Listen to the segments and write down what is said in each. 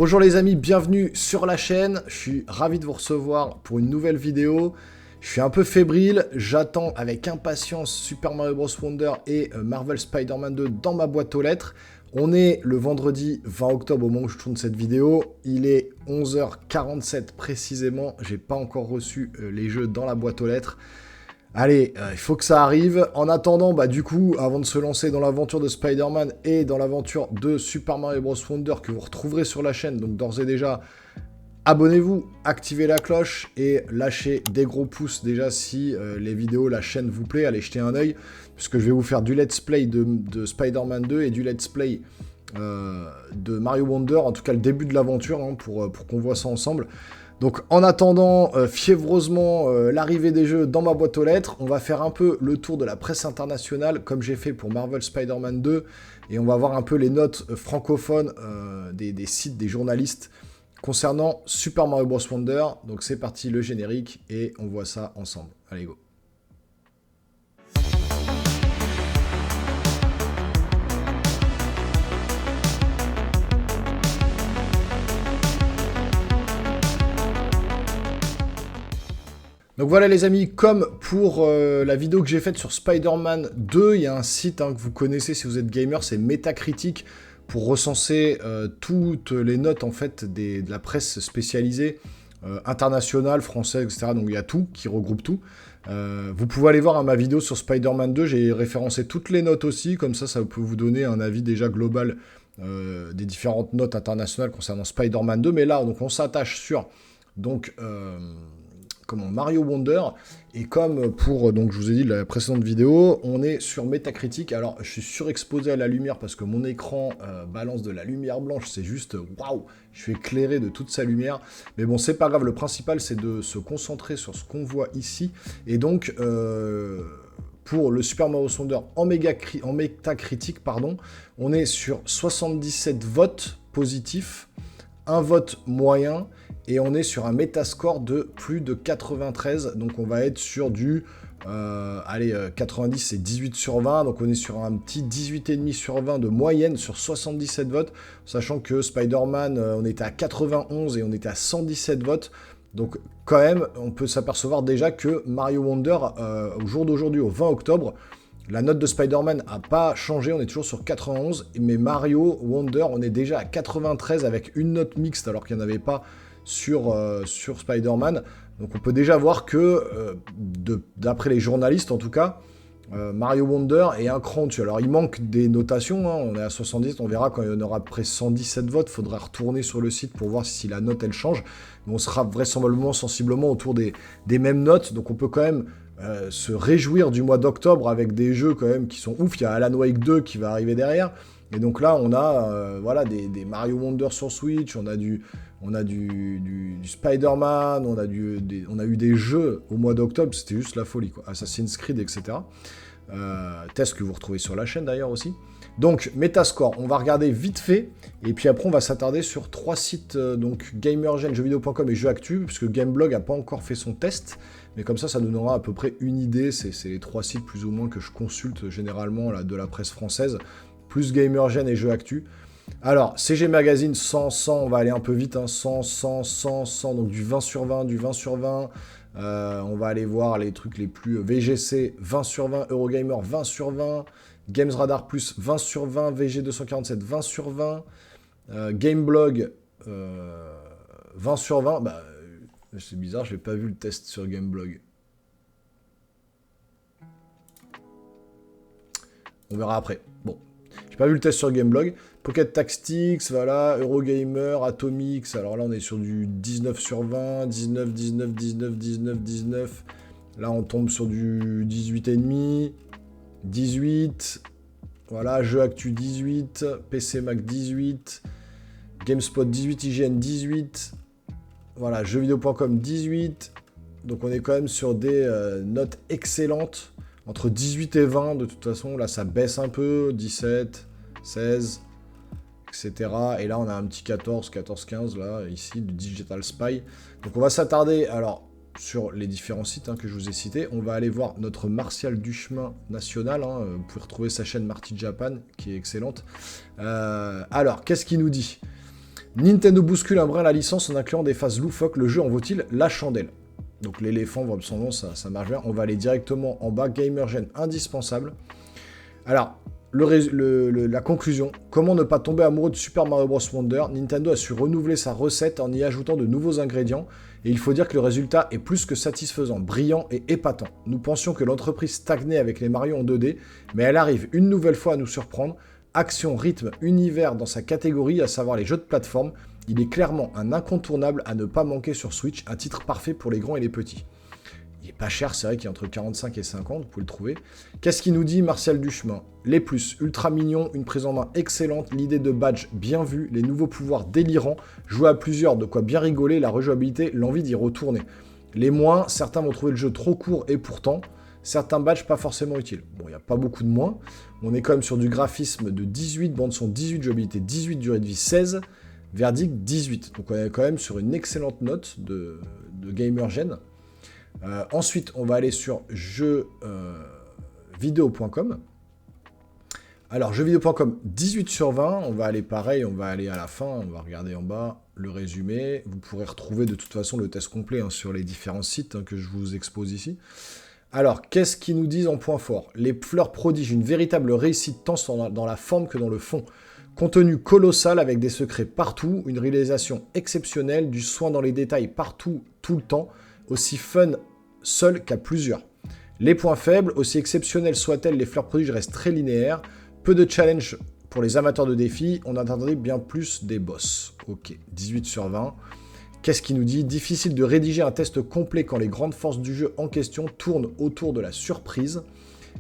Bonjour les amis, bienvenue sur la chaîne. Je suis ravi de vous recevoir pour une nouvelle vidéo. Je suis un peu fébrile, j'attends avec impatience Super Mario Bros Wonder et Marvel Spider-Man 2 dans ma boîte aux lettres. On est le vendredi 20 octobre au moment où je tourne cette vidéo. Il est 11h47 précisément. J'ai pas encore reçu les jeux dans la boîte aux lettres. Allez, il faut que ça arrive. En attendant, du coup, avant de se lancer dans l'aventure de Spider-Man et dans l'aventure de Super Mario Bros Wonder que vous retrouverez sur la chaîne, donc d'ores et déjà, abonnez-vous, activez la cloche et lâchez des gros pouces déjà si les vidéos, la chaîne vous plaît. Allez jeter un œil, puisque je vais vous faire du let's play de Spider-Man 2 et du let's play de Mario Wonder, en tout cas le début de l'aventure, hein, pour qu'on voit ça ensemble. Donc en attendant fiévreusement l'arrivée des jeux dans ma boîte aux lettres, on va faire un peu le tour de la presse internationale, comme j'ai fait pour Marvel Spider-Man 2, et on va voir un peu les notes francophones des sites, des journalistes, concernant Super Mario Bros Wonder. Donc c'est parti, le générique, et on voit ça ensemble. Allez, go. Donc voilà les amis, comme pour la vidéo que j'ai faite sur Spider-Man 2, il y a un site que vous connaissez si vous êtes gamer, c'est Metacritic, pour recenser toutes les notes en fait de la presse spécialisée, internationale, française, etc. Donc il y a tout, qui regroupe tout. Vous pouvez aller voir ma vidéo sur Spider-Man 2, j'ai référencé toutes les notes aussi, comme ça peut vous donner un avis déjà global des différentes notes internationales concernant Spider-Man 2. Mais là, donc, on s'attache sur... Donc, Mario Wonder, et comme pour, donc je vous ai dit la précédente vidéo, on est sur Metacritic. Alors je suis surexposé à la lumière parce que mon écran balance de la lumière blanche, c'est juste waouh, je suis éclairé de toute sa lumière, mais bon c'est pas grave, le principal c'est de se concentrer sur ce qu'on voit ici. Et donc pour le Super Mario Wonder en Metacritic, pardon, on est sur 77 votes positifs, un vote moyen, et on est sur un métascore de plus de 93, donc on va être sur du 90, c'est 18 sur 20, donc on est sur un petit 18,5 sur 20 de moyenne sur 77 votes, sachant que Spider-Man, on était à 91 et on était à 117 votes, donc quand même, on peut s'apercevoir déjà que Mario Wonder, au jour d'aujourd'hui, au 20 octobre, la note de Spider-Man n'a pas changé, on est toujours sur 91, mais Mario Wonder, on est déjà à 93 avec une note mixte, alors qu'il n'y en avait pas sur Spider-Man. Donc on peut déjà voir que, d'après les journalistes en tout cas, Mario Wonder est un cran dessus. Alors il manque des notations, on est à 70, on verra quand il y en aura près 117 votes, il faudra retourner sur le site pour voir si la note elle change. Mais on sera vraisemblablement sensiblement autour des mêmes notes, donc on peut quand même se réjouir du mois d'octobre avec des jeux quand même qui sont ouf. Il y a Alan Wake 2 qui va arriver derrière. Et donc là, on a voilà, des Mario Wonder sur Switch, on a du Spider-Man, on a eu des jeux au mois d'octobre, c'était juste la folie, quoi. Assassin's Creed, etc. Test que vous retrouvez sur la chaîne d'ailleurs aussi. Donc, Metascore, on va regarder vite fait, et puis après on va s'attarder sur trois sites, donc Gamergen, jeuxvideo.com et Jeuxactu, puisque Gameblog n'a pas encore fait son test, mais comme ça nous donnera à peu près une idée. C'est les trois sites plus ou moins que je consulte généralement là, de la presse française, plus Gamergen et Jeuxactu. Alors, CG Magazine, 100, 100, on va aller un peu vite, 100, 100, 100, 100, donc du 20 sur 20, du 20 sur 20. On va aller voir les trucs les plus... VGC, 20 sur 20, Eurogamer, 20 sur 20, Games Radar Plus, 20 sur 20, VG247, 20 sur 20, Gameblog, 20 sur 20. C'est bizarre, je n'ai pas vu le test sur Gameblog. On verra après. Bon, j'ai pas vu le test sur Gameblog. Pocket Tactics, voilà, Eurogamer, Atomix, alors là on est sur du 19 sur 20, 19, 19, 19, 19, 19. Là on tombe sur du 18,5, 18, voilà, Jeuxactu 18, PC Mac 18, GameSpot 18, IGN 18, voilà, jeuxvideo.com 18. Donc on est quand même sur des notes excellentes, entre 18 et 20 de toute façon. Là ça baisse un peu, 17, 16... etc. Et là, on a un petit 14, 14, 15, là, ici, du Digital Spy. Donc, on va s'attarder, alors, sur les différents sites que je vous ai cités. On va aller voir notre Martial Duchemin national. Vous pouvez retrouver sa chaîne Marty Japan, qui est excellente. Alors, qu'est-ce qu'il nous dit ? Nintendo bouscule un brin la licence en incluant des phases loufoques. Le jeu en vaut-il la chandelle? Donc l'éléphant, voit son nom, ça marche bien. On va aller directement en bas. Gamergen indispensable. Alors, la conclusion. Comment ne pas tomber amoureux de Super Mario Bros. Wonder? Nintendo a su renouveler sa recette en y ajoutant de nouveaux ingrédients. Et il faut dire que le résultat est plus que satisfaisant, brillant et épatant. Nous pensions que l'entreprise stagnait avec les Mario en 2D, mais elle arrive une nouvelle fois à nous surprendre. Action, rythme, univers dans sa catégorie, à savoir les jeux de plateforme, il est clairement un incontournable à ne pas manquer sur Switch, un titre parfait pour les grands et les petits. Il est pas cher, c'est vrai qu'il est entre 45 et 50, vous pouvez le trouver. Qu'est-ce qu'il nous dit Martial Duchemin? Les plus, ultra mignon, une prise en main excellente, l'idée de badge bien vue, les nouveaux pouvoirs délirants, jouer à plusieurs, de quoi bien rigoler, la rejouabilité, l'envie d'y retourner. Les moins, certains vont trouver le jeu trop court et pourtant, certains badges pas forcément utiles. Bon, il n'y a pas beaucoup de moins. On est quand même sur du graphisme de 18, bande son 18, jouabilité 18, durée de vie 16, verdict 18. Donc on est quand même sur une excellente note de Gamergen. Ensuite, on va aller sur jeuxvideo.com. Alors, jeuxvideo.com, 18 sur 20. On va aller pareil, on va aller à la fin. On va regarder en bas le résumé. Vous pourrez retrouver de toute façon le test complet sur les différents sites que je vous expose ici. Alors, qu'est-ce qu'ils nous disent en point fort? Les fleurs prodigent une véritable réussite tant dans la forme que dans le fond. Contenu colossal avec des secrets partout, une réalisation exceptionnelle, du soin dans les détails partout, tout le temps, aussi fun seul qu'à plusieurs. Les points faibles, aussi exceptionnels soient-elles, les fleurs prodiges restent très linéaires, peu de challenge pour les amateurs de défis, on attendrait bien plus des boss. Ok, 18 sur 20. Qu'est-ce qu'il nous dit? Difficile de rédiger un test complet quand les grandes forces du jeu en question tournent autour de la surprise.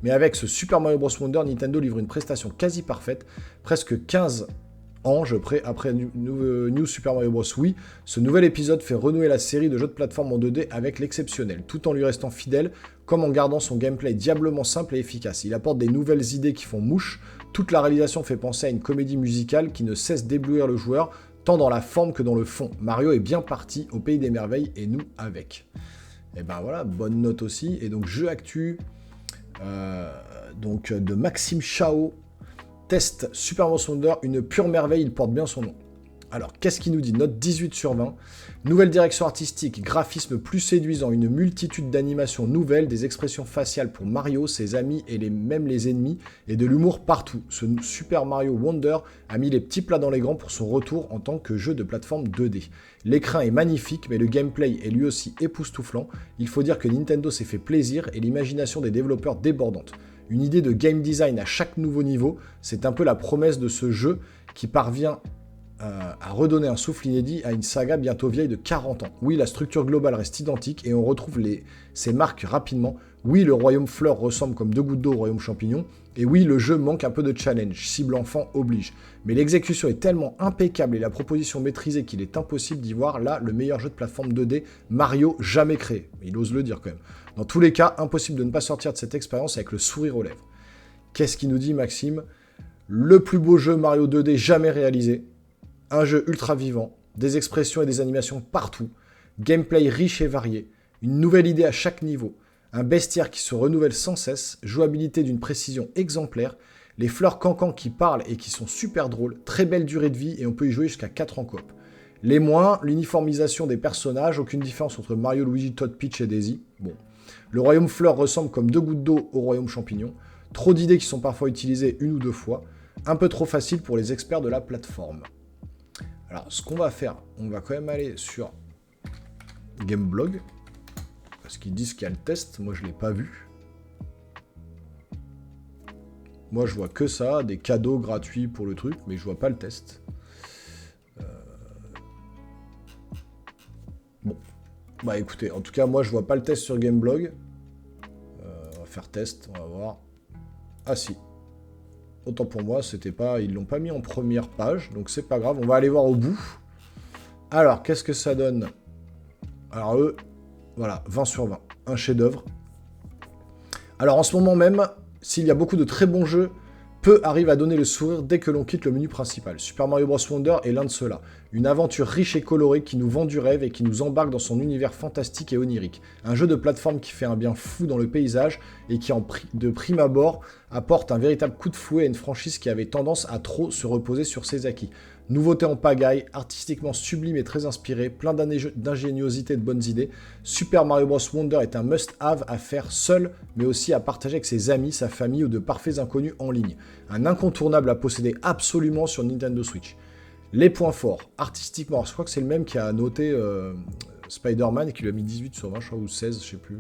Mais avec ce Super Mario Bros. Wonder, Nintendo livre une prestation quasi parfaite, presque 15 ans après New Super Mario Bros. Oui, ce nouvel épisode fait renouer la série de jeux de plateforme en 2D avec l'exceptionnel, tout en lui restant fidèle, comme en gardant son gameplay diablement simple et efficace. Il apporte des nouvelles idées qui font mouche, toute la réalisation fait penser à une comédie musicale qui ne cesse d'éblouir le joueur, tant dans la forme que dans le fond. Mario est bien parti au pays des merveilles et nous avec. Et ben voilà, bonne note aussi. Et donc jeu actu de Maxime Chao. Test Super Mario Wonder, une pure merveille, il porte bien son nom. Alors, qu'est-ce qu'il nous dit? Note 18 sur 20. Nouvelle direction artistique, graphisme plus séduisant, une multitude d'animations nouvelles, des expressions faciales pour Mario, ses amis et même les ennemis, et de l'humour partout. Ce Super Mario Wonder a mis les petits plats dans les grands pour son retour en tant que jeu de plateforme 2D. L'écran est magnifique, mais le gameplay est lui aussi époustouflant. Il faut dire que Nintendo s'est fait plaisir et l'imagination des développeurs débordante. Une idée de game design à chaque nouveau niveau, c'est un peu la promesse de ce jeu qui parvient à redonner un souffle inédit à une saga bientôt vieille de 40 ans. Oui, la structure globale reste identique et on retrouve ses marques rapidement. Oui, le royaume fleur ressemble comme deux gouttes d'eau au royaume champignon. Et oui, le jeu manque un peu de challenge, cible enfant oblige. Mais l'exécution est tellement impeccable et la proposition maîtrisée qu'il est impossible d'y voir là le meilleur jeu de plateforme 2D Mario jamais créé. Il ose le dire quand même. Dans tous les cas, impossible de ne pas sortir de cette expérience avec le sourire aux lèvres. Qu'est-ce qu'il nous dit Maxime? Le plus beau jeu Mario 2D jamais réalisé. Un jeu ultra vivant, des expressions et des animations partout, gameplay riche et varié, une nouvelle idée à chaque niveau, un bestiaire qui se renouvelle sans cesse, jouabilité d'une précision exemplaire, les fleurs cancans qui parlent et qui sont super drôles, très belle durée de vie et on peut y jouer jusqu'à 4 en coop. Les moins, l'uniformisation des personnages, aucune différence entre Mario, Luigi, Todd, Peach et Daisy. Bon. Le royaume fleur ressemble comme deux gouttes d'eau au royaume champignon, trop d'idées qui sont parfois utilisées une ou deux fois, un peu trop facile pour les experts de la plateforme. Alors, ce qu'on va faire, on va quand même aller sur Gameblog, parce qu'ils disent qu'il y a le test, moi je ne l'ai pas vu. Moi je vois que ça, des cadeaux gratuits pour le truc, mais je vois pas le test. Bon, bah écoutez, en tout cas moi je vois pas le test sur Gameblog. On va faire test, on va voir. Ah si. Autant pour moi, c'était pas, ils l'ont pas mis en première page, donc c'est pas grave, on va aller voir au bout. Alors, qu'est-ce que ça donne? Alors eux, voilà, 20 sur 20, un chef-d'œuvre. Alors en ce moment même, s'il y a beaucoup de très bons jeux, peu arrivent à donner le sourire dès que l'on quitte le menu principal. Super Mario Bros. Wonder est l'un de ceux-là. Une aventure riche et colorée qui nous vend du rêve et qui nous embarque dans son univers fantastique et onirique. Un jeu de plateforme qui fait un bien fou dans le paysage et qui, de prime abord, apporte un véritable coup de fouet à une franchise qui avait tendance à trop se reposer sur ses acquis. Nouveauté en pagaille, artistiquement sublime et très inspiré, plein d'ingéniosité et de bonnes idées, Super Mario Bros. Wonder est un must-have à faire seul, mais aussi à partager avec ses amis, sa famille ou de parfaits inconnus en ligne. Un incontournable à posséder absolument sur Nintendo Switch. Les points forts, artistiquement, alors je crois que c'est le même qui a noté Spider-Man et qui lui a mis 18 sur 20, je crois, ou 16, je sais plus.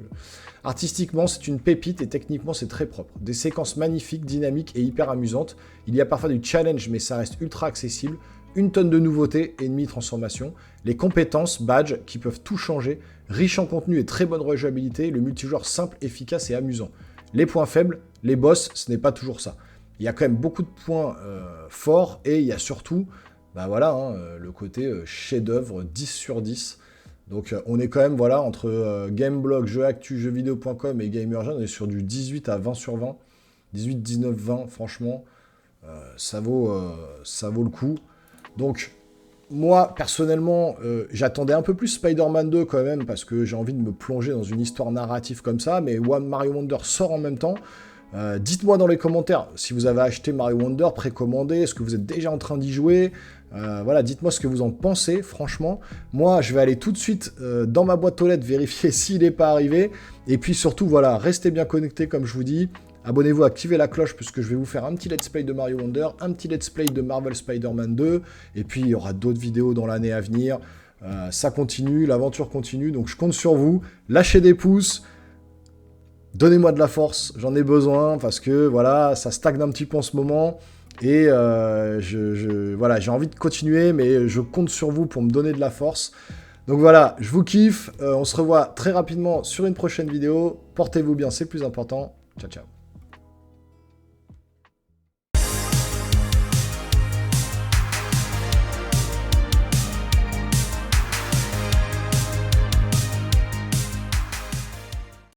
Artistiquement, c'est une pépite et techniquement, c'est très propre. Des séquences magnifiques, dynamiques et hyper amusantes. Il y a parfois du challenge, mais ça reste ultra accessible. Une tonne de nouveautés et demi-transformations. Les compétences, badges, qui peuvent tout changer. Riche en contenu et très bonne rejouabilité. Le multijoueur simple, efficace et amusant. Les points faibles, les boss, ce n'est pas toujours ça. Il y a quand même beaucoup de points forts et il y a surtout... Bah voilà, hein, le côté chef-d'œuvre 10 sur 10. Donc on est quand même voilà, entre Gameblog, Jeuxactu, jeuxvideo.com et Gamergen, on est sur du 18 à 20 sur 20. 18, 19, 20, franchement, ça vaut le coup. Donc moi, personnellement, j'attendais un peu plus Spider-Man 2 quand même, parce que j'ai envie de me plonger dans une histoire narrative comme ça, mais Mario Wonder sort en même temps. Dites-moi dans les commentaires si vous avez acheté Mario Wonder, précommandé, est-ce que vous êtes déjà en train d'y jouer, voilà, dites-moi ce que vous en pensez, franchement. Moi, je vais aller tout de suite dans ma boîte aux lettres vérifier s'il n'est pas arrivé, et puis surtout, voilà, restez bien connectés comme je vous dis, abonnez-vous, activez la cloche, puisque je vais vous faire un petit let's play de Mario Wonder, un petit let's play de Marvel Spider-Man 2, et puis il y aura d'autres vidéos dans l'année à venir, ça continue, l'aventure continue, donc je compte sur vous, lâchez des pouces, donnez-moi de la force, j'en ai besoin, parce que voilà, ça stagne un petit peu en ce moment, et voilà, j'ai envie de continuer, mais je compte sur vous pour me donner de la force. Donc voilà, je vous kiffe, on se revoit très rapidement sur une prochaine vidéo, portez-vous bien, c'est le plus important, ciao ciao.